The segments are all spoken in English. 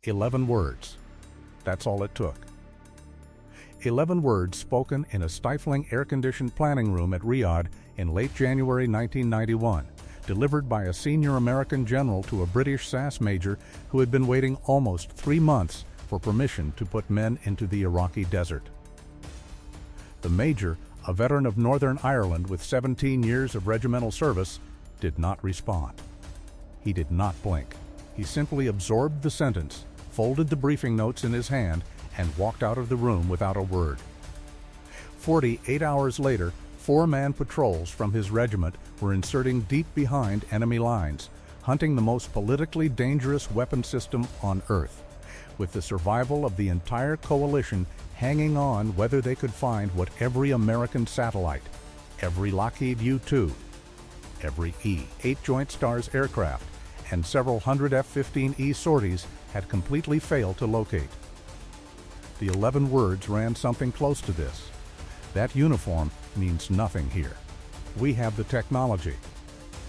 11 words. That's all it took. 11 words spoken in a stifling air-conditioned planning room at Riyadh in late January 1991, delivered by a senior American general to a British SAS major who had been waiting almost 3 months for permission to put men into the Iraqi desert. The major, a veteran of Northern Ireland with 17 years of regimental service, did not respond. He did not blink. He simply absorbed the sentence, folded the briefing notes in his hand, and walked out of the room without a word. 48 hours later, 4-man patrols from his regiment were inserting deep behind enemy lines, hunting the most politically dangerous weapon system on Earth, with the survival of the entire coalition hanging on whether they could find what every American satellite, every Lockheed U-2, every E-8 Joint Stars aircraft, and several hundred F-15E sorties had completely failed to locate. The 11 words ran something close to this. That uniform means nothing here. We have the technology.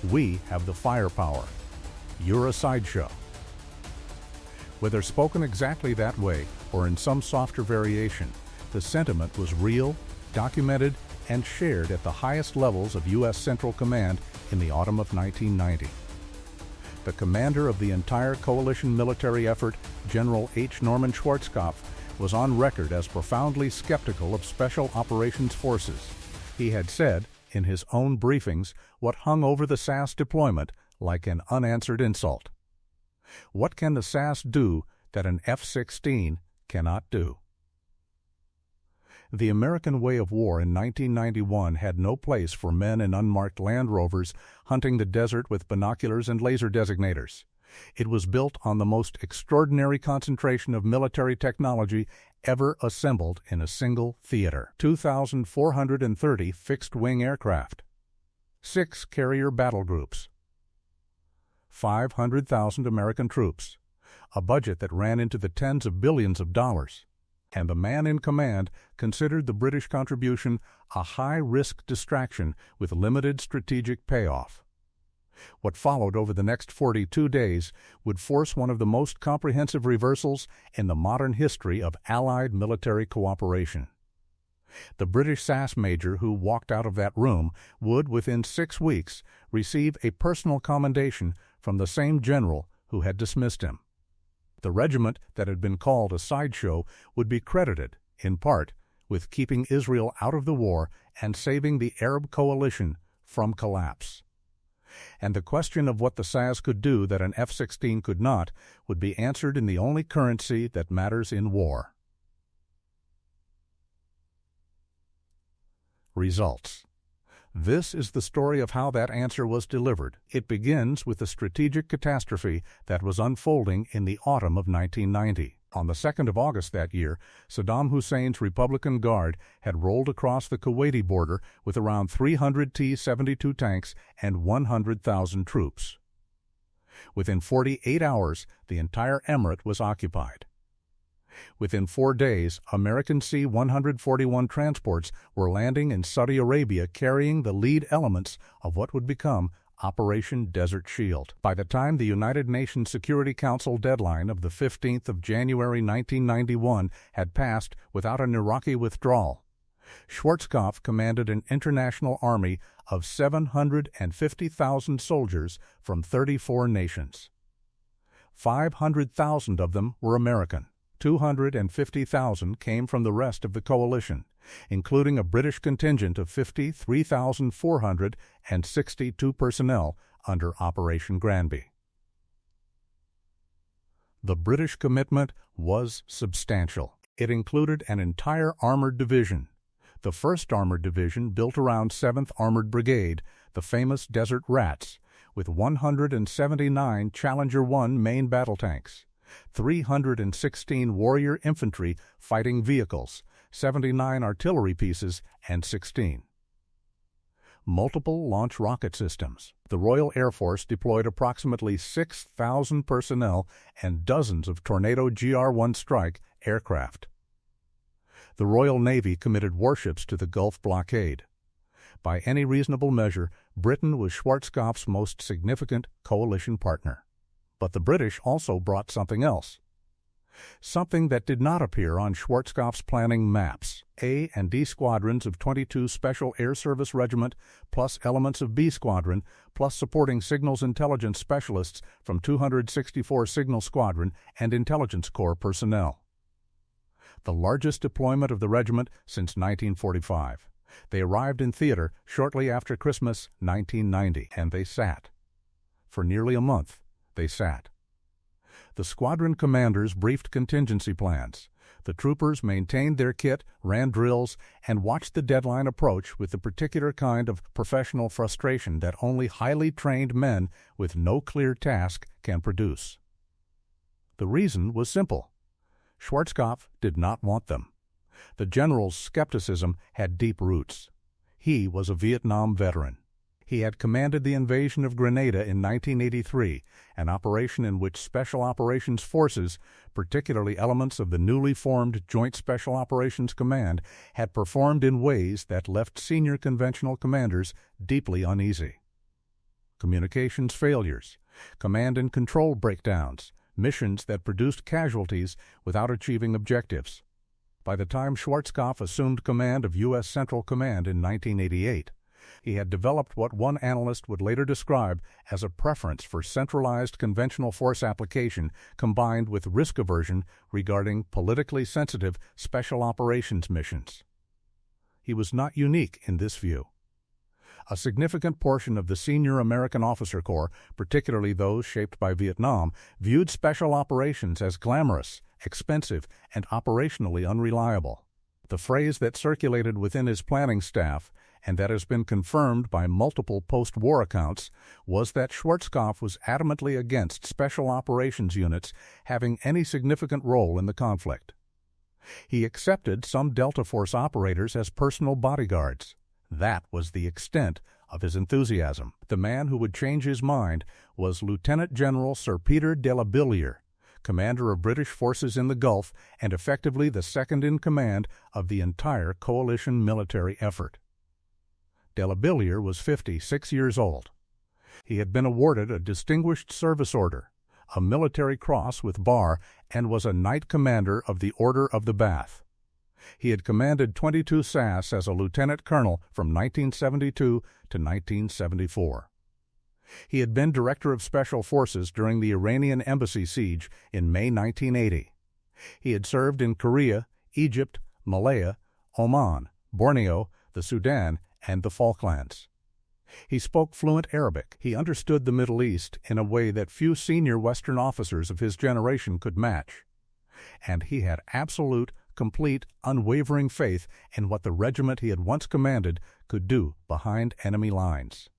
We have the firepower. You're a sideshow. Whether spoken exactly that way or in some softer variation, the sentiment was real, documented, and shared at the highest levels of U.S. Central Command in the autumn of 1990. The commander of the entire coalition military effort, General H. Norman Schwarzkopf, was on record as profoundly skeptical of Special Operations Forces. He had said, in his own briefings, what hung over the SAS deployment like an unanswered insult. What can the SAS do that an F-16 cannot do? The American way of war in 1991 had no place for men in unmarked Land Rovers hunting the desert with binoculars and laser designators. It was built on the most extraordinary concentration of military technology ever assembled in a single theater. 2,430 fixed-wing aircraft, 6 carrier battle groups, 500,000 American troops, a budget that ran into the tens of billions of dollars, and the man in command considered the British contribution a high-risk distraction with limited strategic payoff. What followed over the next 42 days would force one of the most comprehensive reversals in the modern history of Allied military cooperation. The British SAS major who walked out of that room would, within 6 weeks, receive a personal commendation from the same general who had dismissed him. The regiment that had been called a sideshow would be credited, in part, with keeping Israel out of the war and saving the Arab coalition from collapse. And the question of what the SAS could do that an F-16 could not would be answered in the only currency that matters in war: results. This is the story of how that answer was delivered. It begins with the strategic catastrophe that was unfolding in the autumn of 1990. On the 2nd of August that year, Saddam Hussein's Republican Guard had rolled across the Kuwaiti border with around 300 T-72 tanks and 100,000 troops. Within 48 hours, the entire emirate was occupied. Within 4 days, American C-141 transports were landing in Saudi Arabia carrying the lead elements of what would become Operation Desert Shield. By the time the United Nations Security Council deadline of the 15th of January 1991 had passed without an Iraqi withdrawal, Schwarzkopf commanded an international army of 750,000 soldiers from 34 nations. 500,000 of them were American. 250,000 came from the rest of the coalition, including a British contingent of 53,462 personnel under Operation Granby. The British commitment was substantial. It included an entire armored division. The 1st Armored Division built around 7th Armored Brigade, the famous Desert Rats, with 179 Challenger 1 main battle tanks, 316 Warrior infantry fighting vehicles, 79 artillery pieces, and 16 multiple launch rocket systems. The Royal Air Force deployed approximately 6,000 personnel and dozens of Tornado GR-1 Strike aircraft. The Royal Navy committed warships to the Gulf blockade. By any reasonable measure, Britain was Schwarzkopf's most significant coalition partner. But the British also brought something else: something that did not appear on Schwarzkopf's planning maps. A and D squadrons of 22 Special Air Service Regiment, plus elements of B Squadron, plus supporting signals intelligence specialists from 264 Signal Squadron and Intelligence Corps personnel. The largest deployment of the regiment since 1945. They arrived in theater shortly after Christmas 1990, and they sat. For nearly a month, they sat. The squadron commanders briefed contingency plans. The troopers maintained their kit, ran drills, and watched the deadline approach with the particular kind of professional frustration that only highly trained men with no clear task can produce. The reason was simple. Schwarzkopf did not want them. The general's skepticism had deep roots. He was a Vietnam veteran. He had commanded the invasion of Grenada in 1983, an operation in which Special Operations Forces, particularly elements of the newly formed Joint Special Operations Command, had performed in ways that left senior conventional commanders deeply uneasy. Communications failures, command and control breakdowns, missions that produced casualties without achieving objectives. By the time Schwarzkopf assumed command of U.S. Central Command in 1988, he had developed what one analyst would later describe as a preference for centralized conventional force application combined with risk aversion regarding politically sensitive special operations missions. He was not unique in this view. A significant portion of the senior American officer corps, particularly those shaped by Vietnam, viewed special operations as glamorous, expensive, and operationally unreliable. The phrase that circulated within his planning staff, and that has been confirmed by multiple post-war accounts, was that Schwarzkopf was adamantly against special operations units having any significant role in the conflict. He accepted some Delta Force operators as personal bodyguards. That was the extent of his enthusiasm. The man who would change his mind was Lieutenant General Sir Peter de la Billière, commander of British forces in the Gulf and effectively the second in command of the entire coalition military effort. De la Billière was 56 years old. He had been awarded a Distinguished Service Order, a military cross with bar, and was a Knight Commander of the Order of the Bath. He had commanded 22 SAS as a lieutenant colonel from 1972 to 1974. He had been Director of Special Forces during the Iranian embassy siege in May 1980. He had served in Korea, Egypt, Malaya, Oman, Borneo, the Sudan, and the Falklands. He spoke fluent Arabic. He understood the Middle East in a way that few senior Western officers of his generation could match. And he had absolute, complete, unwavering faith in what the regiment he had once commanded could do behind enemy lines.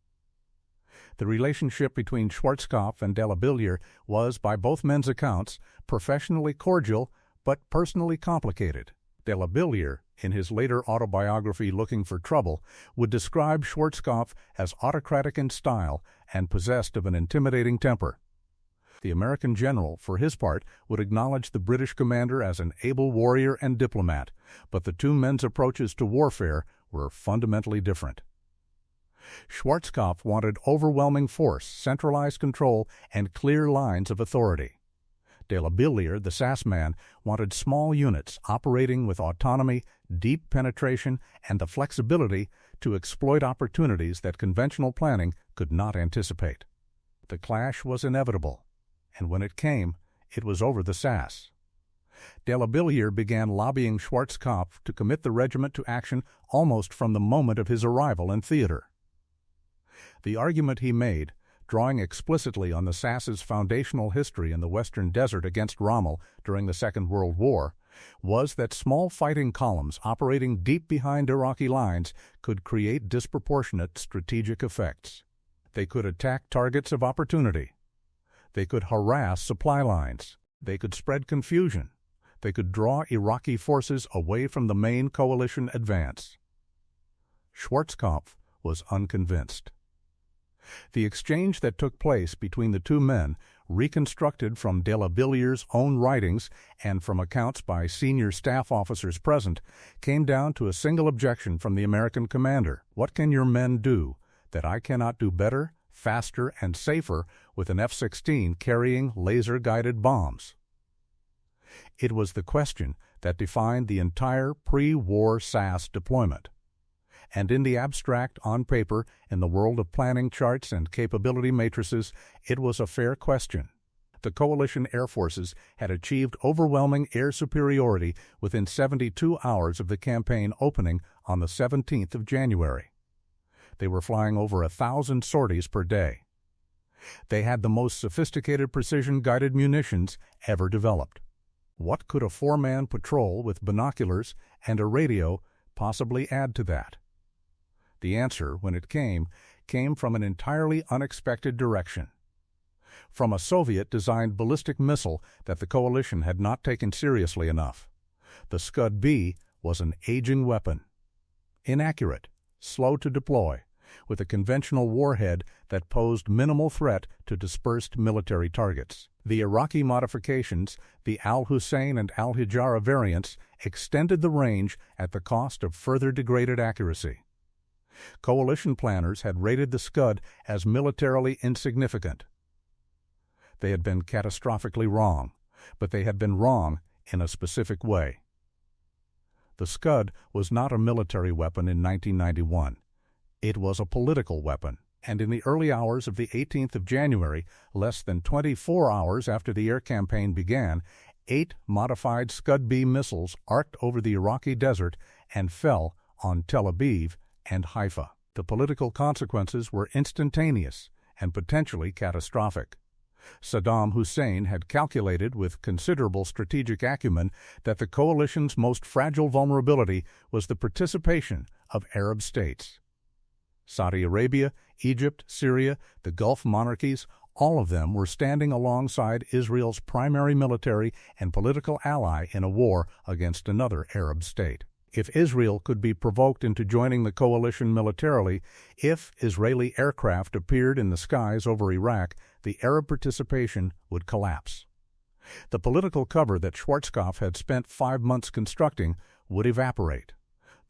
The relationship between Schwarzkopf and de la Billière was, by both men's accounts, professionally cordial but personally complicated. De la Billière, in his later autobiography Looking for Trouble, would describe Schwarzkopf as autocratic in style and possessed of an intimidating temper. The American general, for his part, would acknowledge the British commander as an able warrior and diplomat, but the two men's approaches to warfare were fundamentally different. Schwarzkopf wanted overwhelming force, centralized control, and clear lines of authority. De la Billière, the SAS man, wanted small units operating with autonomy, deep penetration, and the flexibility to exploit opportunities that conventional planning could not anticipate. The clash was inevitable, and when it came, it was over the SAS. De la Billière began lobbying Schwarzkopf to commit the regiment to action almost from the moment of his arrival in theater. The argument he made, drawing explicitly on the SAS's foundational history in the Western Desert against Rommel during the Second World War, was that small fighting columns operating deep behind Iraqi lines could create disproportionate strategic effects. They could attack targets of opportunity. They could harass supply lines. They could spread confusion. They could draw Iraqi forces away from the main coalition advance. Schwarzkopf was unconvinced. The exchange that took place between the two men, reconstructed from de la Billière's own writings and from accounts by senior staff officers present, came down to a single objection from the American commander. What can your men do that I cannot do better, faster, and safer with an F-16 carrying laser-guided bombs? It was the question that defined the entire pre-war SAS deployment. And in the abstract, on paper, in the world of planning charts and capability matrices, it was a fair question. The coalition air forces had achieved overwhelming air superiority within 72 hours of the campaign opening on the 17th of January. They were flying over 1,000 sorties per day. They had the most sophisticated precision-guided munitions ever developed. What could a four-man patrol with binoculars and a radio possibly add to that? The answer, when it came from an entirely unexpected direction. From a Soviet-designed ballistic missile that the coalition had not taken seriously enough. The Scud-B was an aging weapon. Inaccurate, slow to deploy, with a conventional warhead that posed minimal threat to dispersed military targets. The Iraqi modifications, the Al-Hussein and Al-Hijara variants, extended the range at the cost of further degraded accuracy. Coalition planners had rated the Scud as militarily insignificant. They had been catastrophically wrong, but they had been wrong in a specific way. The Scud was not a military weapon in 1991. It was a political weapon, and in the early hours of the 18th of January, less than 24 hours after the air campaign began, 8 modified Scud-B missiles arced over the Iraqi desert and fell on Tel Aviv and Haifa. The political consequences were instantaneous and potentially catastrophic. Saddam Hussein had calculated with considerable strategic acumen that the coalition's most fragile vulnerability was the participation of Arab states. Saudi Arabia, Egypt, Syria, the Gulf monarchies, all of them were standing alongside Israel's primary military and political ally in a war against another Arab state. If Israel could be provoked into joining the coalition militarily, if Israeli aircraft appeared in the skies over Iraq, the Arab participation would collapse. The political cover that Schwarzkopf had spent 5 months constructing would evaporate.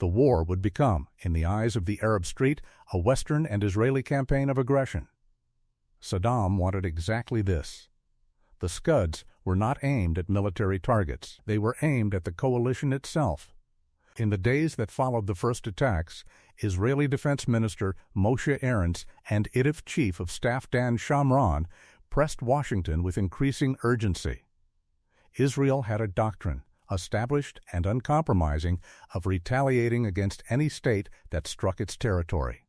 The war would become, in the eyes of the Arab street, a Western and Israeli campaign of aggression. Saddam wanted exactly this. The Scuds were not aimed at military targets. They were aimed at the coalition itself. In the days that followed the first attacks, Israeli Defense Minister Moshe Arens and IDF Chief of Staff Dan Shamron pressed Washington with increasing urgency. Israel had a doctrine, established and uncompromising, of retaliating against any state that struck its territory.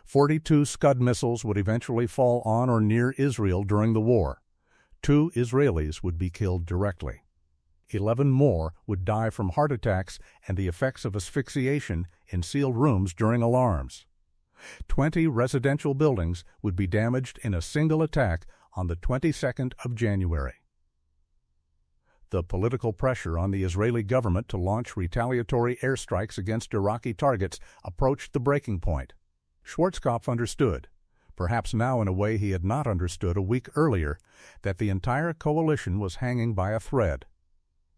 42 Scud missiles would eventually fall on or near Israel during the war. 2 Israelis would be killed directly. 11 more would die from heart attacks and the effects of asphyxiation in sealed rooms during alarms. 20 residential buildings would be damaged in a single attack on the 22nd of January. The political pressure on the Israeli government to launch retaliatory airstrikes against Iraqi targets approached the breaking point. Schwarzkopf understood, perhaps now in a way he had not understood a week earlier, that the entire coalition was hanging by a thread.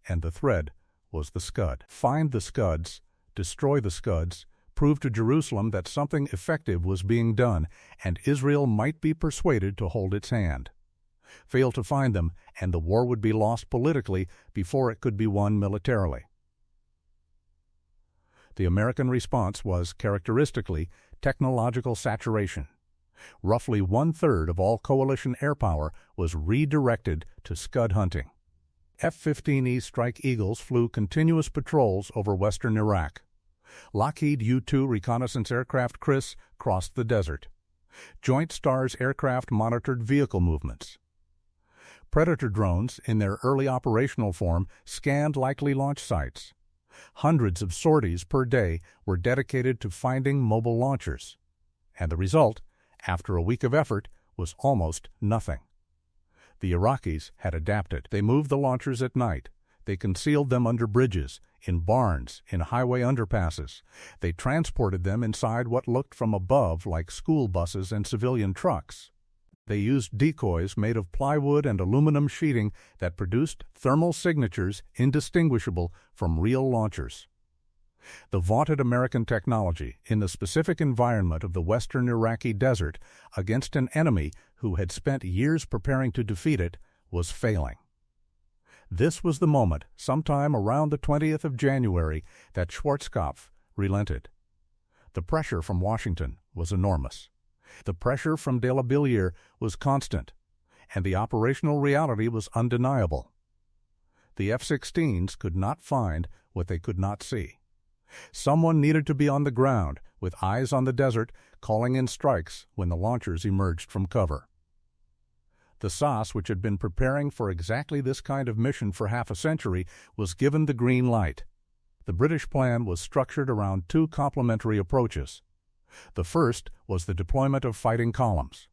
And the thread was the Scud. Find the Scuds, destroy the Scuds, prove to Jerusalem that something effective was being done, and Israel might be persuaded to hold its hand. Fail to find them, and the war would be lost politically before it could be won militarily. The American response was, characteristically, technological saturation. Roughly 1/3 of all coalition air power was redirected to Scud hunting. F-15E Strike Eagles flew continuous patrols over western Iraq. Lockheed U-2 reconnaissance aircraft Chris crossed the desert. Joint Stars aircraft monitored vehicle movements. Predator drones, in their early operational form, scanned likely launch sites. Hundreds of sorties per day were dedicated to finding mobile launchers. And the result, after a week of effort, was almost nothing. The Iraqis had adapted. They moved the launchers at night. They concealed them under bridges, in barns, in highway underpasses. They transported them inside what looked from above like school buses and civilian trucks. They used decoys made of plywood and aluminum sheeting that produced thermal signatures indistinguishable from real launchers. The vaunted American technology, in the specific environment of the western Iraqi desert, against an enemy who had spent years preparing to defeat it, was failing. This was the moment, sometime around the 20th of January, that Schwarzkopf relented. The pressure from Washington was enormous. The pressure from de la Billière was constant, and the operational reality was undeniable. The F-16s could not find what they could not see. Someone needed to be on the ground, with eyes on the desert, calling in strikes when the launchers emerged from cover. The SAS, which had been preparing for exactly this kind of mission for half a century, was given the green light. The British plan was structured around two complementary approaches. The first was the deployment of fighting columns.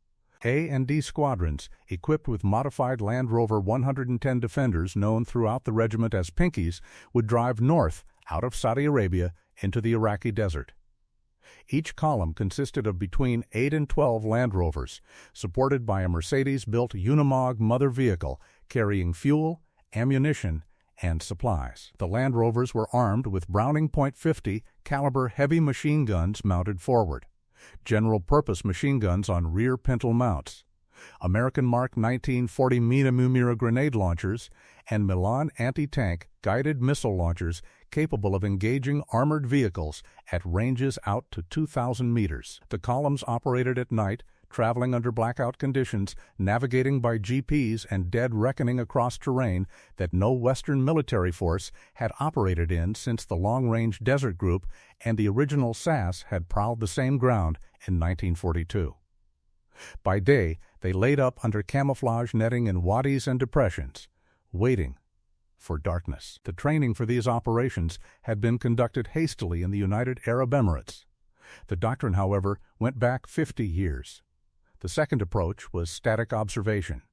A and D squadrons, equipped with modified Land Rover 110 Defenders known throughout the regiment as Pinkies, would drive north out of Saudi Arabia into the Iraqi desert. Each column consisted of between 8 and 12 Land Rovers, supported by a Mercedes-built Unimog mother vehicle carrying fuel, ammunition, and supplies. The Land Rovers were armed with Browning .50 caliber heavy machine guns mounted forward, general-purpose machine guns on rear pintle mounts, American Mark 1940 Mina grenade launchers, and Milan anti-tank guided missile launchers capable of engaging armored vehicles at ranges out to 2,000 meters. The columns operated at night, traveling under blackout conditions, navigating by GPS and dead reckoning across terrain that no Western military force had operated in since the Long-Range Desert Group and the original SAS had prowled the same ground in 1942. By day, they laid up under camouflage netting in wadis and depressions, waiting for darkness. The training for these operations had been conducted hastily in the United Arab Emirates. The doctrine, however, went back 50 years. The second approach was static observation.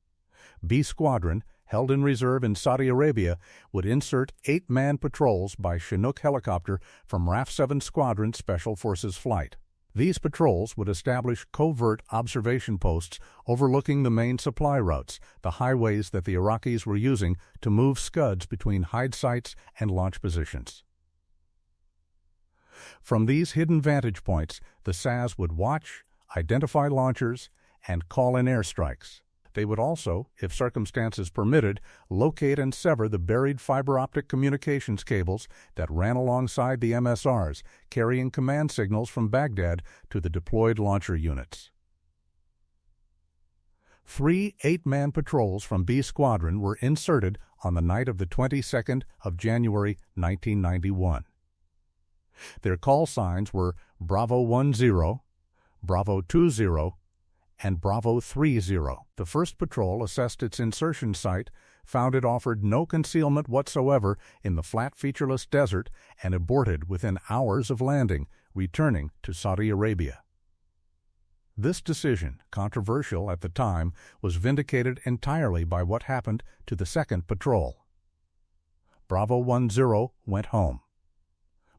B Squadron, held in reserve in Saudi Arabia, would insert 8-man patrols by Chinook helicopter from RAF 7 Squadron Special Forces flight. These patrols would establish covert observation posts overlooking the main supply routes, the highways that the Iraqis were using to move Scuds between hide sites and launch positions. From these hidden vantage points, the SAS would watch, identify launchers, and call in airstrikes. They would also, if circumstances permitted, locate and sever the buried fiber-optic communications cables that ran alongside the MSRs, carrying command signals from Baghdad to the deployed launcher units. 3 8-man patrols from B Squadron were inserted on the night of the 22nd of January 1991. Their call signs were Bravo 10, Bravo 20, and Bravo 30. The first patrol assessed its insertion site, found it offered no concealment whatsoever in the flat featureless desert, and aborted within hours of landing, returning to Saudi Arabia. This decision, controversial at the time, was vindicated entirely by what happened to the second patrol. Bravo 10 went home.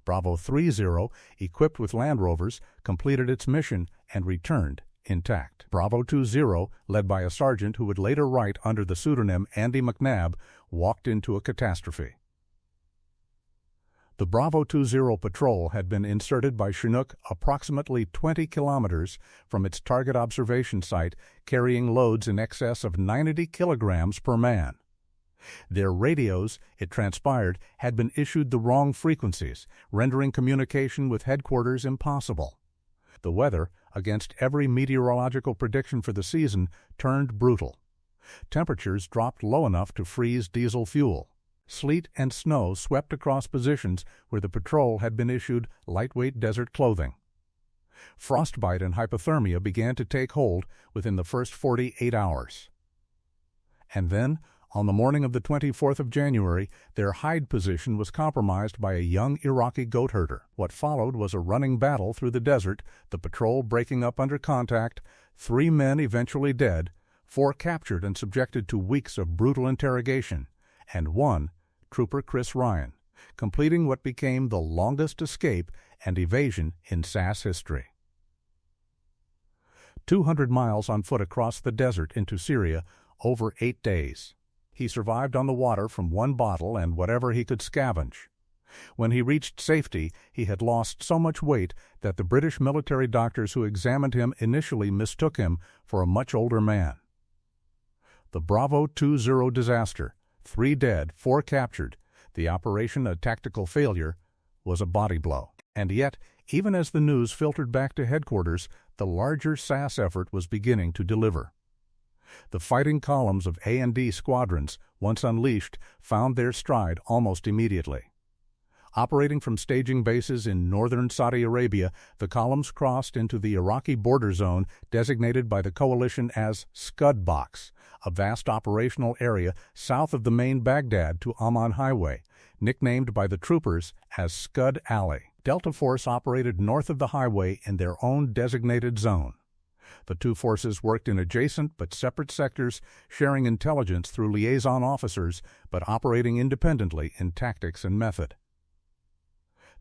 Bravo 30, equipped with Land Rovers, completed its mission and returned intact. Bravo 20, led by a sergeant who would later write under the pseudonym Andy McNabb, walked into a catastrophe. The Bravo 20 patrol had been inserted by Chinook approximately 20 kilometers from its target observation site, carrying loads in excess of 90 kilograms per man. Their radios, it transpired, had been issued the wrong frequencies, rendering communication with headquarters impossible. The weather, against every meteorological prediction for the season, turned brutal. Temperatures dropped low enough to freeze diesel fuel. Sleet and snow swept across positions where the patrol had been issued lightweight desert clothing. Frostbite and hypothermia began to take hold within the first 48 hours. And then, on the morning of the 24th of January, their hide position was compromised by a young Iraqi goat herder. What followed was a running battle through the desert, the patrol breaking up under contact, 3 men eventually dead, 4 captured and subjected to weeks of brutal interrogation, and 1, Trooper Chris Ryan, completing what became the longest escape and evasion in SAS history. 200 miles on foot across the desert into Syria, over 8 days. He survived on the water from 1 bottle and whatever he could scavenge. When he reached safety, he had lost so much weight that the British military doctors who examined him initially mistook him for a much older man. The Bravo 20 disaster, 3 dead, 4 captured, the operation a tactical failure, was a body blow. And yet, even as the news filtered back to headquarters, the larger SAS effort was beginning to deliver. The fighting columns of A and D squadrons, once unleashed, found their stride almost immediately. Operating from staging bases in northern Saudi Arabia, the columns crossed into the Iraqi border zone designated by the coalition as Scud Box, a vast operational area south of the main Baghdad to Amman highway, nicknamed by the troopers as Scud Alley. Delta Force operated north of the highway in their own designated zone. The two forces worked in adjacent but separate sectors, sharing intelligence through liaison officers, but operating independently in tactics and method.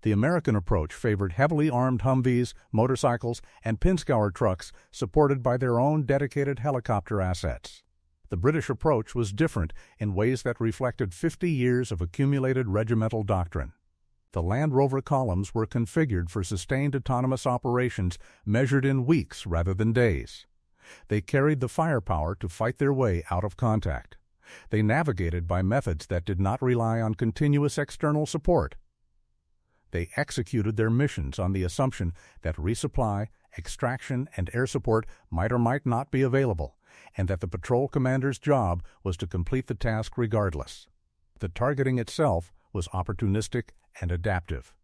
The American approach favored heavily armed Humvees, motorcycles, and Pinzgauer trucks supported by their own dedicated helicopter assets. The British approach was different in ways that reflected 50 years of accumulated regimental doctrine. The Land Rover columns were configured for sustained autonomous operations measured in weeks rather than days. They carried the firepower to fight their way out of contact. They navigated by methods that did not rely on continuous external support. They executed their missions on the assumption that resupply, extraction, and air support might or might not be available, and that the patrol commander's job was to complete the task regardless. The targeting itself was opportunistic and adaptive.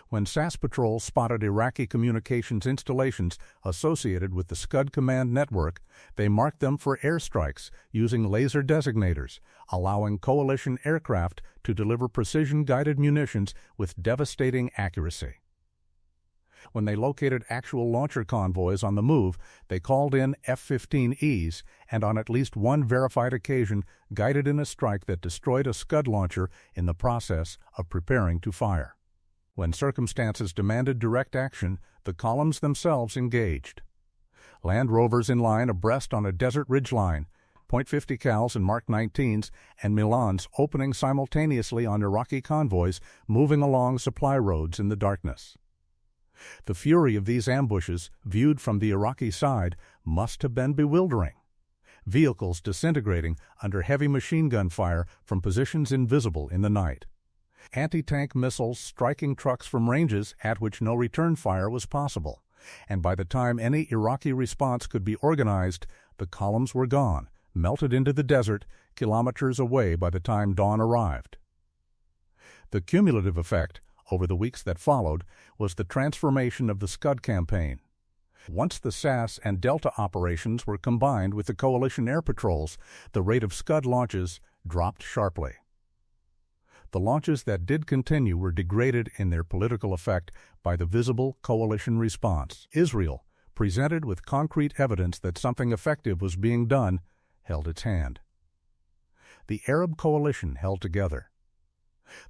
When SAS patrols spotted Iraqi communications installations associated with the Scud command network, they marked them for airstrikes using laser designators, allowing coalition aircraft to deliver precision-guided munitions with devastating accuracy. When they located actual launcher convoys on the move, they called in F-15Es and on at least one verified occasion guided in a strike that destroyed a Scud launcher in the process of preparing to fire. When circumstances demanded direct action, the columns themselves engaged. Land Rovers in line abreast on a desert ridgeline, .50 cals and Mark 19s, and Milans opening simultaneously on Iraqi convoys moving along supply roads in the darkness. The fury of these ambushes, viewed from the Iraqi side, must have been bewildering. Vehicles disintegrating under heavy machine gun fire from positions invisible in the night. Anti-tank missiles striking trucks from ranges at which no return fire was possible, and by the time any Iraqi response could be organized, the columns were gone, melted into the desert, kilometers away by the time dawn arrived. The cumulative effect, over the weeks that followed, was the transformation of the Scud campaign. Once the SAS and Delta operations were combined with the coalition air patrols, the rate of Scud launches dropped sharply. The launches that did continue were degraded in their political effect by the visible coalition response. Israel, presented with concrete evidence that something effective was being done, held its hand. The Arab coalition held together.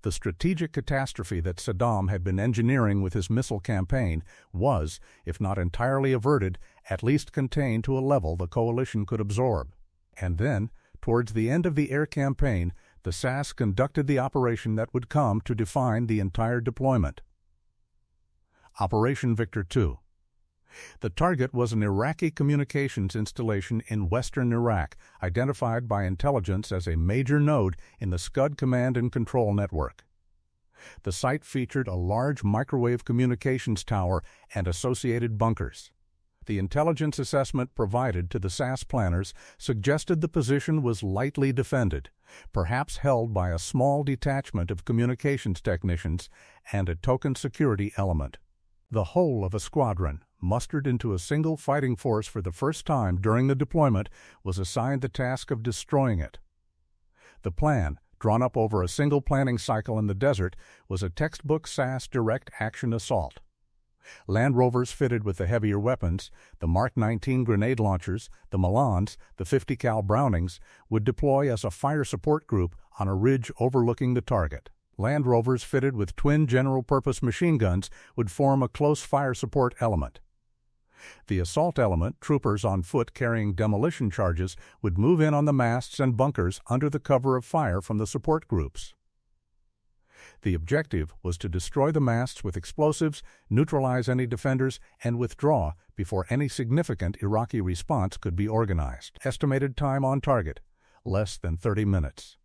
The strategic catastrophe that Saddam had been engineering with his missile campaign was, if not entirely averted, at least contained to a level the coalition could absorb. And then, towards the end of the air campaign, the SAS conducted the operation that would come to define the entire deployment. Operation Victor II. The target was an Iraqi communications installation in western Iraq, identified by intelligence as a major node in the Scud command and control network. The site featured a large microwave communications tower and associated bunkers. The intelligence assessment provided to the SAS planners suggested the position was lightly defended, perhaps held by a small detachment of communications technicians and a token security element. The whole of a squadron, mustered into a single fighting force for the first time during the deployment, was assigned the task of destroying it. The plan, drawn up over a single planning cycle in the desert, was a textbook SAS direct action assault. Land Rovers fitted with the heavier weapons, the Mark 19 grenade launchers, the Milans, the 50 cal Brownings, would deploy as a fire support group on a ridge overlooking the target. Land Rovers fitted with twin general-purpose machine guns would form a close fire support element. The assault element, troopers on foot carrying demolition charges, would move in on the masts and bunkers under the cover of fire from the support groups. The objective was to destroy the masts with explosives, neutralize any defenders, and withdraw before any significant Iraqi response could be organized. Estimated time on target, less than 30 minutes.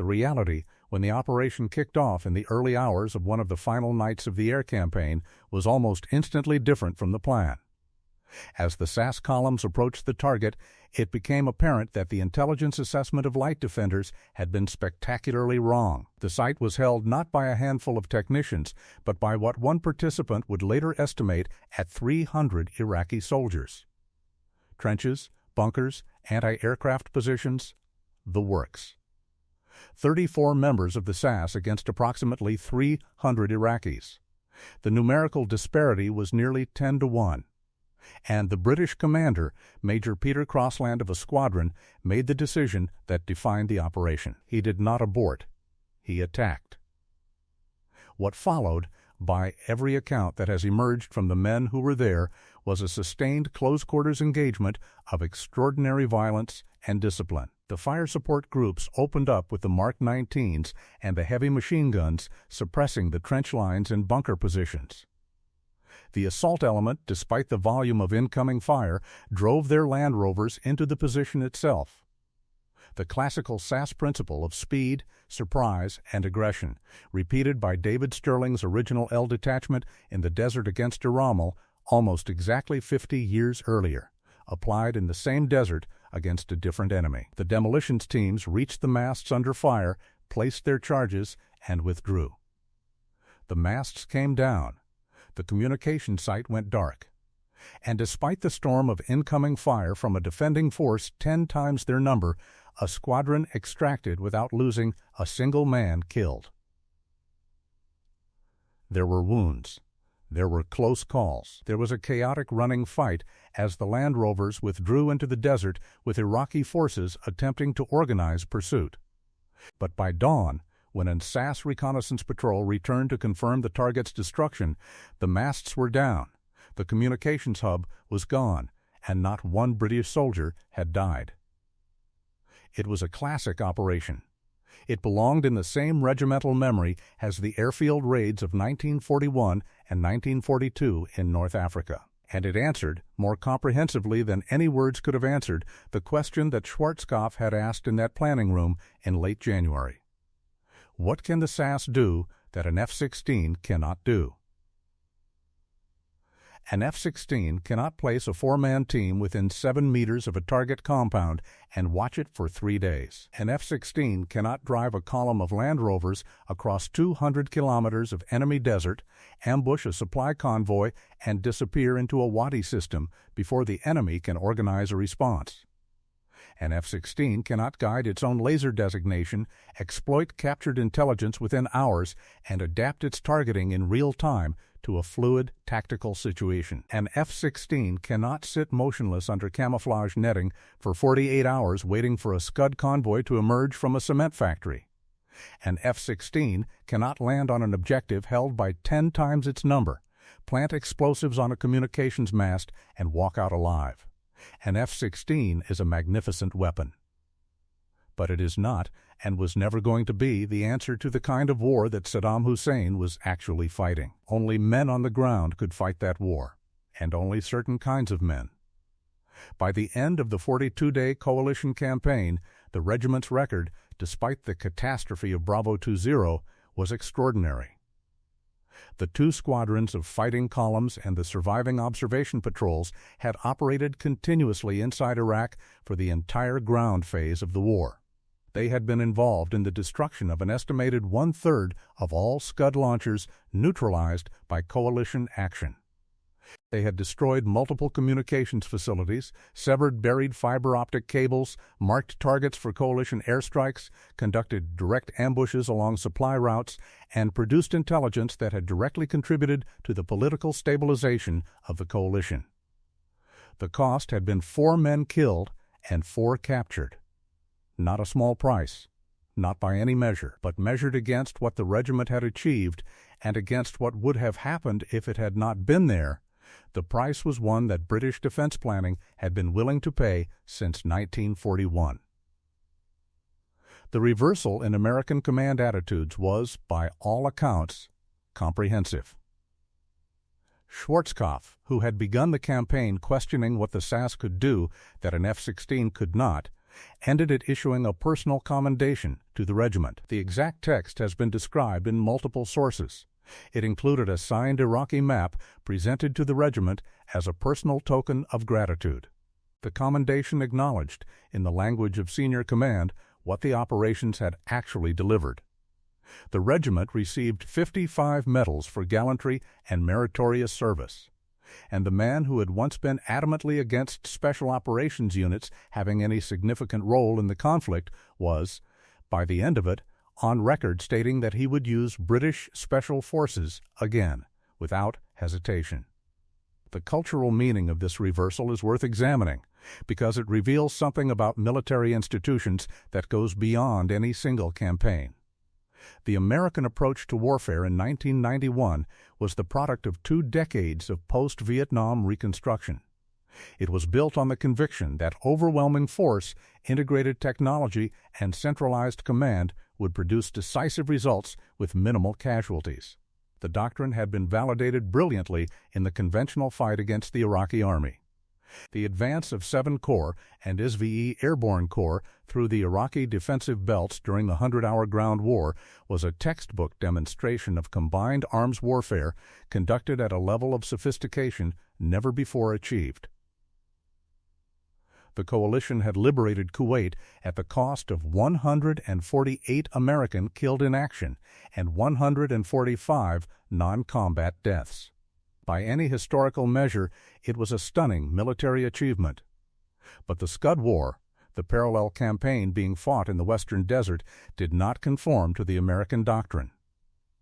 The reality, when the operation kicked off in the early hours of one of the final nights of the air campaign, was almost instantly different from the plan. As the SAS columns approached the target, it became apparent that the intelligence assessment of light defenders had been spectacularly wrong. The site was held not by a handful of technicians, but by what one participant would later estimate at 300 Iraqi soldiers. Trenches, bunkers, anti-aircraft positions, the works. 34 members of the SAS against approximately 300 Iraqis. The numerical disparity was nearly 10-1. And the British commander, Major Peter Crossland of a squadron, made the decision that defined the operation. He did not abort. He attacked. What followed, by every account that has emerged from the men who were there, was a sustained close-quarters engagement of extraordinary violence and discipline. The fire support groups opened up with the Mark 19s and the heavy machine guns, suppressing the trench lines and bunker positions. The assault element, despite the volume of incoming fire, drove their Land Rovers into the position itself. The classical SAS principle of speed, surprise, and aggression, repeated by David Stirling's original L detachment in the desert against Rommel almost exactly 50 years earlier, applied in the same desert against a different enemy. The demolitions teams reached the masts under fire, placed their charges, and withdrew. The masts came down. The communication site went dark. And despite the storm of incoming fire from a defending force 10 times their number, a squadron extracted without losing a single man killed. There were wounds. There were close calls. There was a chaotic running fight as the Land Rovers withdrew into the desert with Iraqi forces attempting to organize pursuit. But by dawn, when a SAS reconnaissance patrol returned to confirm the target's destruction, the masts were down, the communications hub was gone, and not one British soldier had died. It was a classic operation. It belonged in the same regimental memory as the airfield raids of 1941 and 1942 in North Africa. And it answered, more comprehensively than any words could have answered, the question that Schwarzkopf had asked in that planning room in late January. What can the SAS do that an F-16 cannot do? An F-16 cannot place a 4-man team within 7 meters of a target compound and watch it for 3 days. An F-16 cannot drive a column of Land Rovers across 200 kilometers of enemy desert, ambush a supply convoy, and disappear into a wadi system before the enemy can organize a response. An F-16 cannot guide its own laser designation, exploit captured intelligence within hours, and adapt its targeting in real time to a fluid tactical situation. An F-16 cannot sit motionless under camouflage netting for 48 hours waiting for a Scud convoy to emerge from a cement factory. An F-16 cannot land on an objective held by 10 times its number, plant explosives on a communications mast, and walk out alive. An F-16 is a magnificent weapon. But it is not, and was never going to be, the answer to the kind of war that Saddam Hussein was actually fighting. Only men on the ground could fight that war, and only certain kinds of men. By the end of the 42-day coalition campaign, the regiment's record, despite the catastrophe of Bravo 20, was extraordinary. The 2 squadrons of fighting columns and the surviving observation patrols had operated continuously inside Iraq for the entire ground phase of the war. They had been involved in the destruction of an estimated 1/3 of all Scud launchers neutralized by coalition action. They had destroyed multiple communications facilities, severed buried fiber optic cables, marked targets for coalition airstrikes, conducted direct ambushes along supply routes, and produced intelligence that had directly contributed to the political stabilization of the coalition. The cost had been 4 men killed and 4 captured. Not a small price, not by any measure, but measured against what the regiment had achieved and against what would have happened if it had not been there, the price was one that British defense planning had been willing to pay since 1941. The reversal in American command attitudes was, by all accounts, comprehensive. Schwarzkopf, who had begun the campaign questioning what the SAS could do that an F-16 could not, ended it issuing a personal commendation to the regiment. The exact text has been described in multiple sources. It included a signed Iraqi map presented to the regiment as a personal token of gratitude. The commendation acknowledged, in the language of senior command, what the operations had actually delivered. The regiment received 55 medals for gallantry and meritorious service, and the man who had once been adamantly against special operations units having any significant role in the conflict was, by the end of it, on record stating that he would use British Special Forces again, without hesitation. The cultural meaning of this reversal is worth examining, because it reveals something about military institutions that goes beyond any single campaign. The American approach to warfare in 1991 was the product of 2 decades of post-Vietnam reconstruction. It was built on the conviction that overwhelming force, integrated technology, and centralized command would produce decisive results with minimal casualties. The doctrine had been validated brilliantly in the conventional fight against the Iraqi army. The advance of 7 Corps and SVE Airborne Corps through the Iraqi defensive belts during the 100-hour ground war was a textbook demonstration of combined arms warfare conducted at a level of sophistication never before achieved. The coalition had liberated Kuwait at the cost of 148 American killed in action and 145 non-combat deaths. By any historical measure, it was a stunning military achievement. But the Scud War, the parallel campaign being fought in the Western Desert, did not conform to the American doctrine.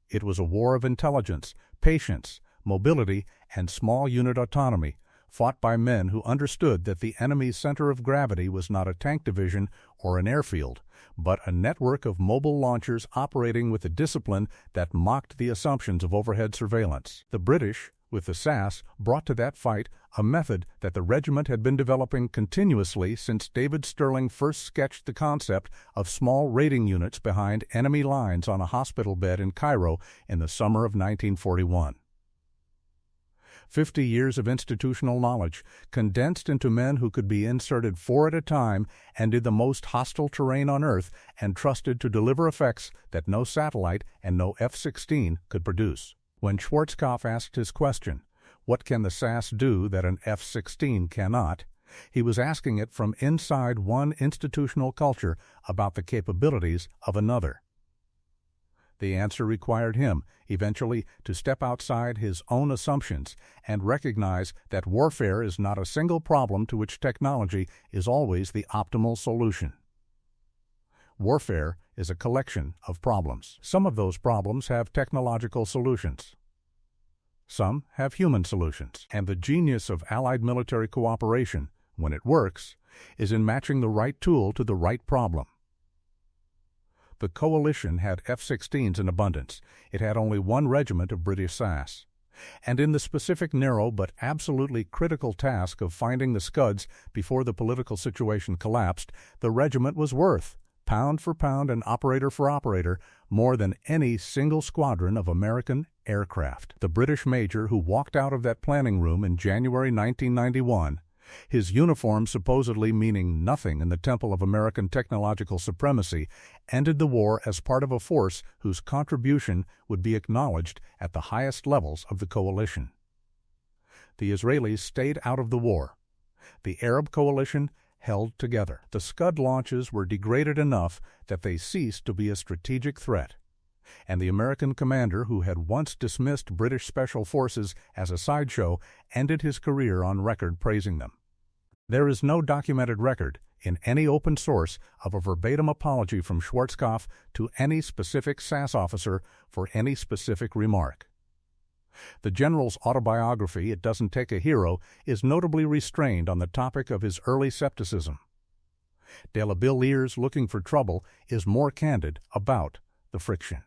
It was a war of intelligence, patience, mobility, and small unit autonomy, fought by men who understood that the enemy's center of gravity was not a tank division or an airfield, but a network of mobile launchers operating with a discipline that mocked the assumptions of overhead surveillance. The British, with the SAS, brought to that fight a method that the regiment had been developing continuously since David Stirling first sketched the concept of small raiding units behind enemy lines on a hospital bed in Cairo in the summer of 1941. 50 years of institutional knowledge, condensed into men who could be inserted 4 at a time and in the most hostile terrain on Earth and trusted to deliver effects that no satellite and no F-16 could produce. When Schwarzkopf asked his question, "What can the SAS do that an F-16 cannot?" he was asking it from inside one institutional culture about the capabilities of another. The answer required him, eventually, to step outside his own assumptions and recognize that warfare is not a single problem to which technology is always the optimal solution. Warfare is a collection of problems. Some of those problems have technological solutions. Some have human solutions. And the genius of Allied military cooperation, when it works, is in matching the right tool to the right problem. The coalition had F-16s in abundance. It had only 1 regiment of British SAS. And in the specific narrow but absolutely critical task of finding the Scuds before the political situation collapsed, the regiment was worth, pound for pound and operator for operator, more than any single squadron of American aircraft. The British major who walked out of that planning room in January 1991, his uniform supposedly meaning nothing in the temple of American technological supremacy, ended the war as part of a force whose contribution would be acknowledged at the highest levels of the coalition. The Israelis stayed out of the war. The Arab coalition held together. The Scud launches were degraded enough that they ceased to be a strategic threat, and the American commander who had once dismissed British Special Forces as a sideshow ended his career on record praising them. There is no documented record, in any open source, of a verbatim apology from Schwarzkopf to any specific SAS officer for any specific remark. The general's autobiography, It Doesn't Take a Hero, is notably restrained on the topic of his early skepticism. De la Billiere's Looking for Trouble is more candid about the friction.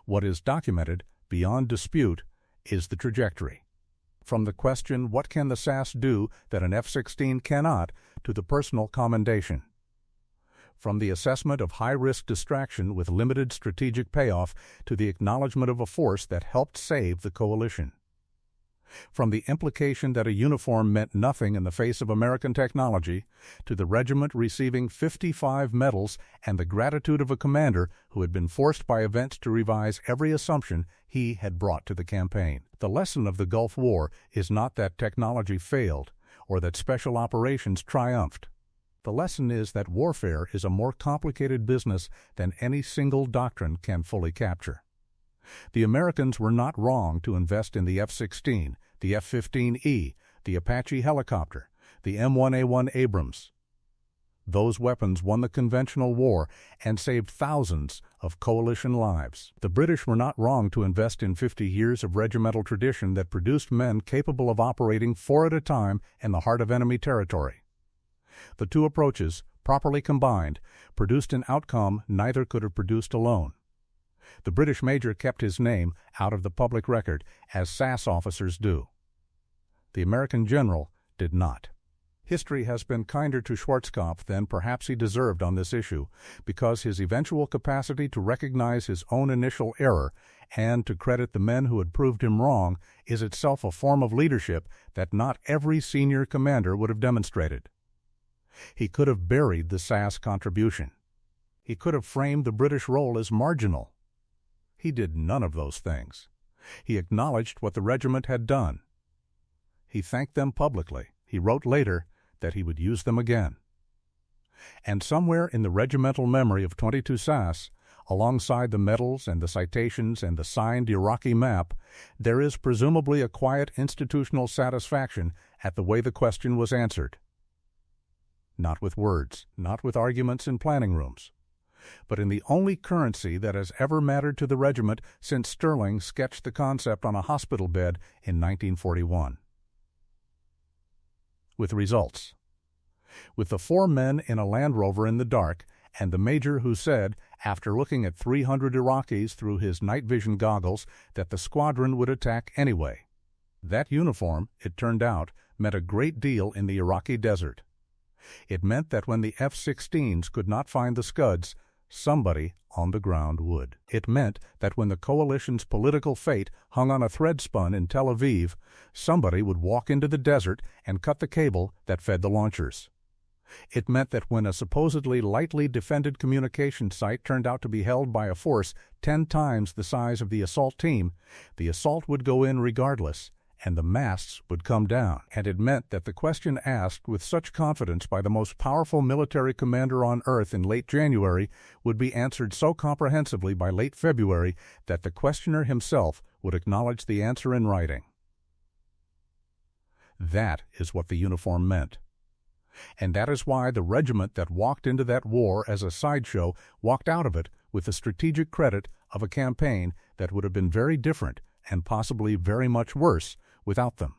What is documented, beyond dispute, is the trajectory. From the question, "What can the SAS do that an F-16 cannot?" to the personal commendation. From the assessment of high-risk distraction with limited strategic payoff to the acknowledgement of a force that helped save the coalition. From the implication that a uniform meant nothing in the face of American technology, to the regiment receiving 55 medals and the gratitude of a commander who had been forced by events to revise every assumption he had brought to the campaign. The lesson of the Gulf War is not that technology failed or that special operations triumphed. The lesson is that warfare is a more complicated business than any single doctrine can fully capture. The Americans were not wrong to invest in the F-16, the F-15E, the Apache helicopter, the M1A1 Abrams. Those weapons won the conventional war and saved thousands of coalition lives. The British were not wrong to invest in 50 years of regimental tradition that produced men capable of operating 4 at a time in the heart of enemy territory. The two approaches, properly combined, produced an outcome neither could have produced alone. The British major kept his name out of the public record, as SAS officers do. The American general did not. History has been kinder to Schwarzkopf than perhaps he deserved on this issue, because his eventual capacity to recognize his own initial error and to credit the men who had proved him wrong is itself a form of leadership that not every senior commander would have demonstrated. He could have buried the SAS contribution. He could have framed the British role as marginal. He did none of those things. He acknowledged what the regiment had done. He thanked them publicly. He wrote later that he would use them again. And somewhere in the regimental memory of 22 SAS, alongside the medals and the citations and the signed Iraqi map, there is presumably a quiet institutional satisfaction at the way the question was answered. Not with words, not with arguments in planning rooms, but in the only currency that has ever mattered to the regiment since Sterling sketched the concept on a hospital bed in 1941. With results. With the 4 men in a Land Rover in the dark, and the major who said, after looking at 300 Iraqis through his night vision goggles, that the squadron would attack anyway. That uniform, it turned out, meant a great deal in the Iraqi desert. It meant that when the F-16s could not find the Scuds, somebody on the ground would. It meant that when the coalition's political fate hung on a thread spun in Tel Aviv, somebody would walk into the desert and cut the cable that fed the launchers. It meant that when a supposedly lightly defended communication site turned out to be held by a force 10 times the size of the assault team, the assault would go in regardless, and the masts would come down. And it meant that the question asked with such confidence by the most powerful military commander on earth in late January would be answered so comprehensively by late February that the questioner himself would acknowledge the answer in writing. That is what the uniform meant. And that is why the regiment that walked into that war as a sideshow walked out of it with the strategic credit of a campaign that would have been very different and possibly very much worse without them.